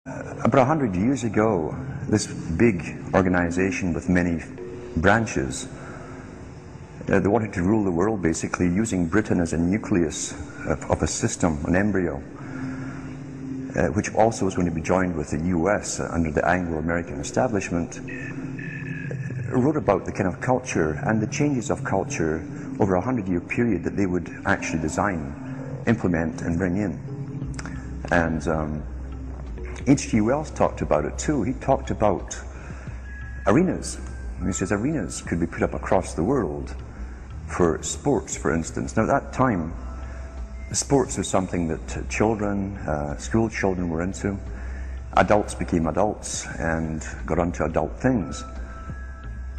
About 100 years ago, this big organization with many branches, they wanted to rule the world basically using Britain as a nucleus of a system, an embryo, which also was going to be joined with the US under the Anglo-American establishment, wrote about the kind of culture and the changes of culture over a 100-year period that they would actually design, implement and bring in. And H.G. Wells talked about it too. He talked about arenas. He says arenas could be put up across the world for sports, for instance. Now at that time, sports was something that children, school children were into. Adults became adults and got onto adult things.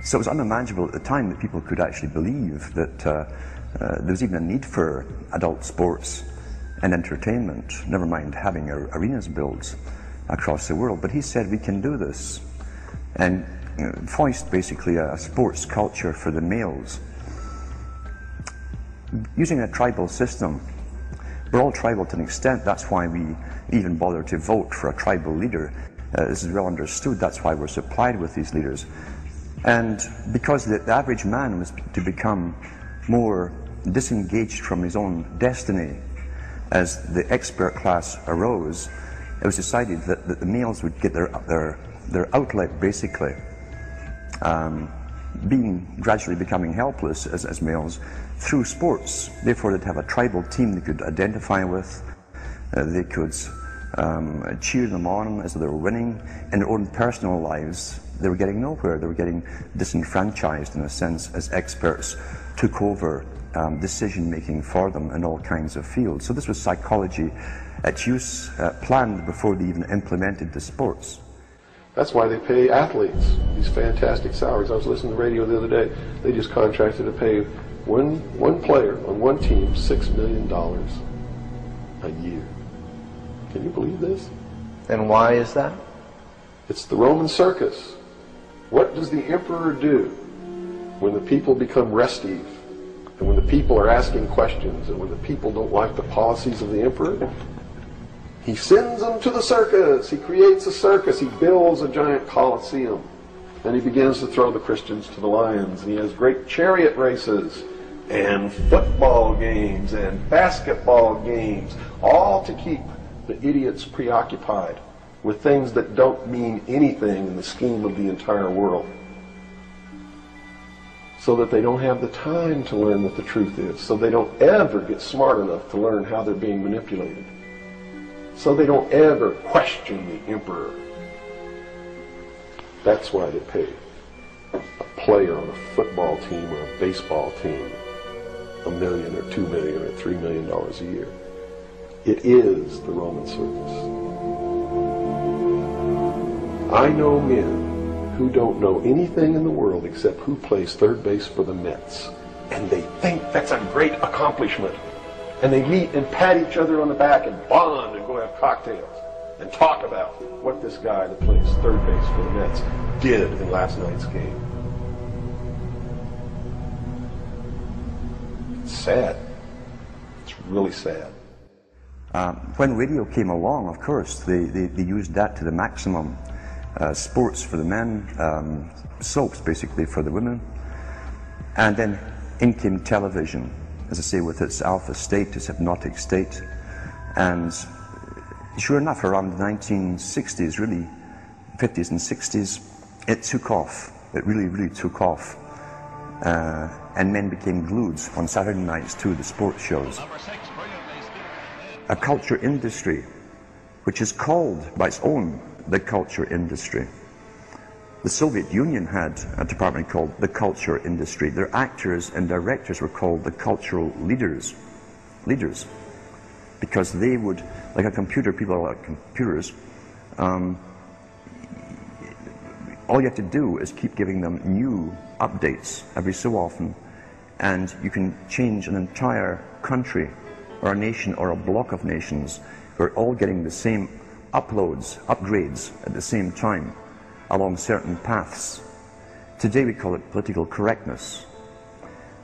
So it was unimaginable at the time that people could actually believe that there was even a need for adult sports and entertainment, never mind having arenas built across the world. But he said we can do this and foist basically a sports culture for the males. Using a tribal system, we're all tribal to an extent. That's why we even bother to vote for a tribal leader. This is well understood. That's why we're supplied with these leaders. And because the average man was to become more disengaged from his own destiny as the expert class arose, it was decided that the males would get their outlet basically, gradually becoming helpless as males through sports. Therefore they'd have a tribal team they could identify with, they could cheer them on as they were winning. In their own personal lives they were getting nowhere, they were getting disenfranchised in a sense as experts took over decision making for them in all kinds of fields. So this was psychology at use, planned before they even implemented the sports. That's why they pay athletes these fantastic salaries. I was listening to the radio the other day. They just contracted to pay one player on one team $6 million a year. Can you believe this? And why is that? It's the Roman circus. What does the emperor do when the people become restive, and when the people are asking questions, and when the people don't like the policies of the emperor? He sends them to the circus. He creates a circus. He builds a giant coliseum. And he begins to throw the Christians to the lions. And he has great chariot races and football games and basketball games, all to keep the idiots preoccupied with things that don't mean anything in the scheme of the entire world, so that they don't have the time to learn what the truth is, so they don't ever get smart enough to learn how they're being manipulated, so they don't ever question the emperor. That's why they pay a player on a football team or a baseball team $1 million or $2 million or $3 million a year. It is the Roman circus. I know men who don't know anything in the world except who plays third base for the Mets, and they think that's a great accomplishment. And they meet and pat each other on the back and bond and go have cocktails and talk about what this guy that plays third base for the Mets did in last night's game. It's sad. It's really sad. When radio came along, of course, they used that to the maximum. Sports for the men, soaps basically for the women, and then in came television, as I say, with its alpha state, its hypnotic state. And sure enough, around the 1960s, really, 50s and 60s, it took off. It really took off. And men became glued on Saturday nights to the sports shows. A culture industry, which is called by its own the culture industry. The Soviet Union had a department called the culture industry. Their actors and directors were called the cultural leaders, because they would, like a computer, people are like computers, all you have to do is keep giving them new updates every so often, and you can change an entire country or a nation or a block of nations who are all getting the same upgrades at the same time along certain paths. Today we call it political correctness.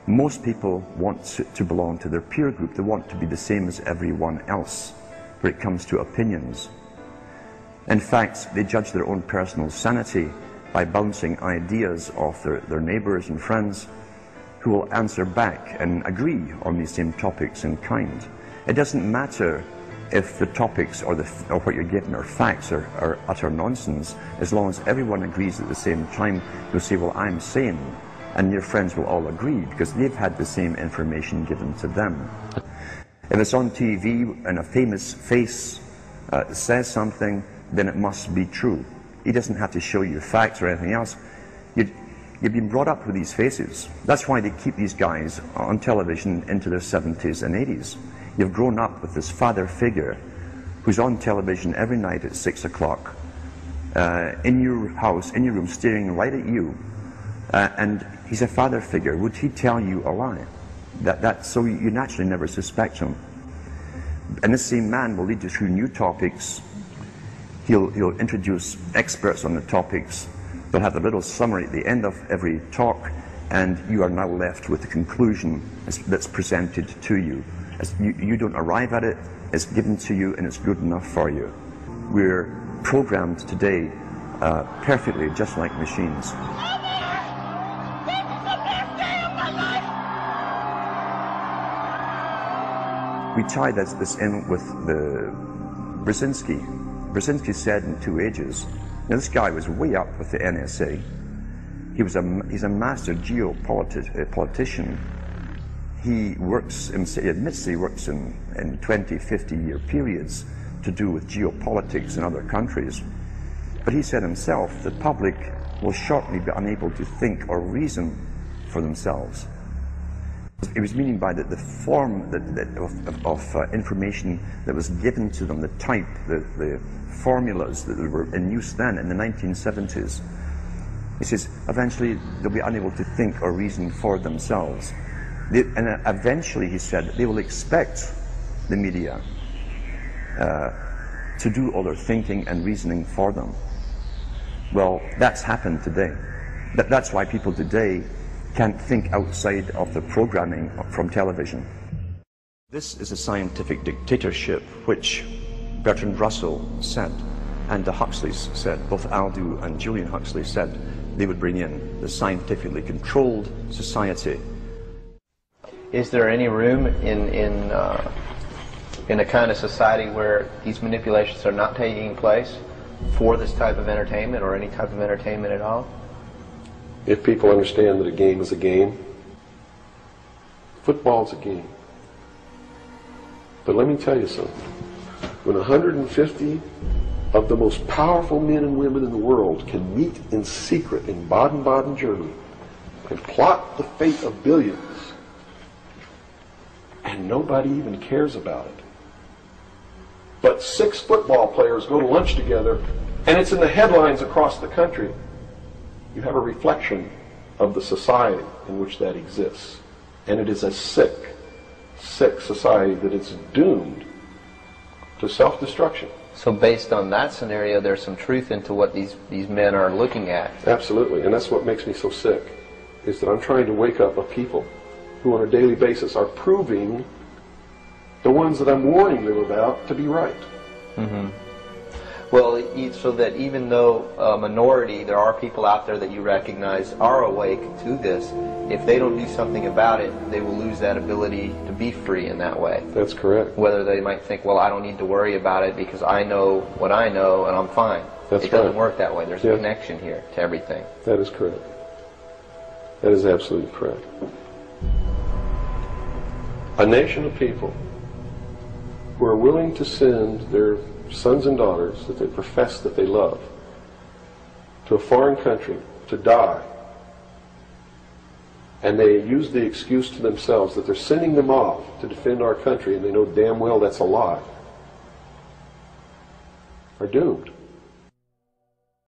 Most people want to belong to their peer group. They want to be the same as everyone else when it comes to opinions. In fact, they judge their own personal sanity by bouncing ideas off their neighbours and friends who will answer back and agree on these same topics in kind. It doesn't matter if the topics or what you're given are facts or utter nonsense, as long as everyone agrees at the same time. You'll say, well, I'm sane, and your friends will all agree because they've had the same information given to them. If it's on TV and a famous face says something, then it must be true. He doesn't have to show you facts or anything else. You've been brought up with these faces. That's why they keep these guys on television into their 70s and 80s. You've grown up with this father figure who's on television every night at 6 o'clock, in your house, in your room, staring right at you. And he's a father figure. Would he tell you a lie? So you naturally never suspect him. And this same man will lead you through new topics. He'll introduce experts on the topics. They'll have a little summary at the end of every talk, and you are now left with the conclusion that's presented to you. You don't arrive at it, it's given to you, and it's good enough for you. We're programmed today perfectly, just like machines. We tie this in with the Brzezinski. Brzezinski said in 2 Ages, now this guy was way up with the NSA. He's a master geopolitician. He admits he works in 20, 50-year periods to do with geopolitics in other countries. But he said himself, the public will shortly be unable to think or reason for themselves. He was meaning by the form of information that was given to them, the type, the formulas that were in use then in the 1970s. He says, eventually they'll be unable to think or reason for themselves. And eventually, he said, they will expect the media to do all their thinking and reasoning for them. Well, that's happened today. That's why people today can't think outside of the programming from television. This is a scientific dictatorship which Bertrand Russell said, and the Huxleys said, both Aldous and Julian Huxley said they would bring in the scientifically controlled society. Is there any room in a kind of society where these manipulations are not taking place for this type of entertainment or any type of entertainment at all? If people understand that a game is a game, football's a game. But let me tell you something. When 150 of the most powerful men and women in the world can meet in secret in Baden-Baden, Germany, and plot the fate of billions, and nobody even cares about it. But 6 football players go to lunch together, and it's in the headlines across the country. You have a reflection of the society in which that exists. And it is a sick society that is doomed to self-destruction. So based on that scenario, there's some truth into what these men are looking at. Absolutely, and that's what makes me so sick, is that I'm trying to wake up a people who on a daily basis are proving the ones that I'm warning them about to be right. Mm-hmm. Well, so that even though a minority, there are people out there that you recognize are awake to this, if they don't do something about it, they will lose that ability to be free in that way. That's correct. Whether they might think, well, I don't need to worry about it because I know what I know and I'm fine. That's it doesn't right. work that way. There's a connection here to everything. That is correct. That is absolutely correct. A nation of people who are willing to send their sons and daughters that they profess that they love to a foreign country to die, and they use the excuse to themselves that they're sending them off to defend our country, and they know damn well that's a lie, are doomed.